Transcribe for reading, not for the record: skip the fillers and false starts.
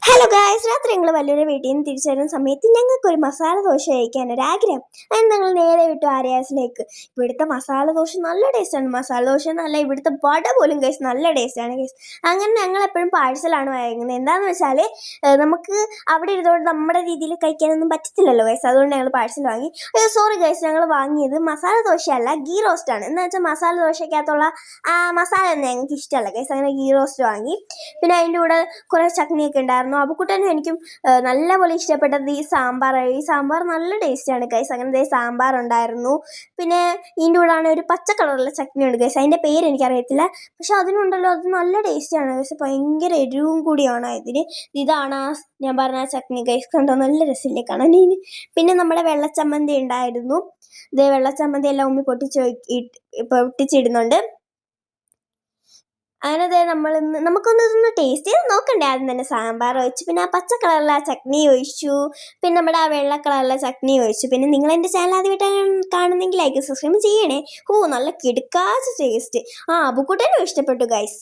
Hello guys, രാത്രി ഞങ്ങൾ വലിയൊരു വീട്ടിൽ നിന്ന് തിരിച്ചു വരുന്ന സമയത്ത് ഞങ്ങൾക്കൊരു മസാല ദോശ കഴിക്കാനൊരാഗ്രഹം. അതിന് ഞങ്ങൾ നേരെ വിട്ടു ആര്യാസിലേക്ക്. ഇവിടുത്തെ മസാല ദോശ നല്ല ടേസ്റ്റാണ്. മസാല ദോശ എന്നല്ല, ഇവിടുത്തെ വട പോലും ഗൈസ് നല്ല ടേസ്റ്റാണ് ഗൈസ്. അങ്ങനെ ഞങ്ങൾ എപ്പോഴും പാഴ്സലാണ് വാങ്ങുന്നത്. എന്താണെന്ന് വെച്ചാൽ നമുക്ക് അവിടെ ഇരുന്നുകൊണ്ട് നമ്മുടെ രീതിയിൽ കഴിക്കാനൊന്നും പറ്റത്തില്ലല്ലോ ഗൈസ്. അതുകൊണ്ട് ഞങ്ങൾ പാഴ്സൽ വാങ്ങി. സോറി ഗൈസ്, ഞങ്ങൾ വാങ്ങിയത് മസാല ദോശയല്ല, ഗീ റോസ്റ്റാണ്. എന്ന് വെച്ചാൽ മസാല ദോശയ്ക്കകത്തുള്ള മസാല ഒന്നും ഞങ്ങൾക്ക് ഇഷ്ടമല്ല ഗൈസ്. അങ്ങനെ ഗീ റോസ്റ്റ് വാങ്ങി. പിന്നെ അതിൻ്റെ കൂടെ കുറേ ചട്നിയൊക്കെ ഉണ്ടായിരുന്നു. അബുക്കുട്ടനും എനിക്കും നല്ലപോലെ ഇഷ്ടപ്പെട്ടത് ഈ സാമ്പാർ നല്ല ടേസ്റ്റാണ് ഗൈസ്. അങ്ങനെ സാമ്പാർ ഉണ്ടായിരുന്നു. പിന്നെ ഇതിൻ്റെ കൂടെയാണ് ഒരു പച്ച കളറുള്ള ചട്നി ഉണ്ട് ഗൈസ്. അതിൻ്റെ പേര് എനിക്കറിയത്തില്ല, പക്ഷെ അതിനുണ്ടല്ലോ അത് നല്ല ടേസ്റ്റാണ് ഗൈസ്. ഭയങ്കര എരിവും കൂടിയാണ് ഇതിന്. ഇതാണ് ഞാൻ പറഞ്ഞ ചട്നി ഗൈസ്. കണ്ടോ, നല്ല രസമില്ലേ കാണാൻ. പിന്നെ നമ്മുടെ വെള്ളച്ചമ്മന്തി ഉണ്ടായിരുന്നു. ഇതേ വെള്ളച്ചമ്മന്തി എല്ലാം ഉമ്മി പൊട്ടിച്ചിടുന്നുണ്ട്. അങ്ങനെ നമുക്കൊന്ന് ടേസ്റ്റ് ചെയ്ത് നോക്കണ്ടേ. ആദ്യം തന്നെ സാമ്പാർ ഒഴിച്ചു, പിന്നെ ആ പച്ച കളറിലെ ചട്നി ഒഴിച്ചു, പിന്നെ നമ്മുടെ ആ വെള്ള കളറിലെ ചട്നി ഒഴിച്ചു. പിന്നെ നിങ്ങൾ എൻ്റെ ചാനൽ ആദ്യമായിട്ടാണ് കാണുന്നെങ്കിൽ ലൈക്ക് സബ്സ്ക്രൈബ് ചെയ്യണേ. നല്ല കിടുക്കാച്ച ടേസ്റ്റ്. അബുക്കുട്ടനും ഇഷ്ടപ്പെട്ടു ഗൈസ്.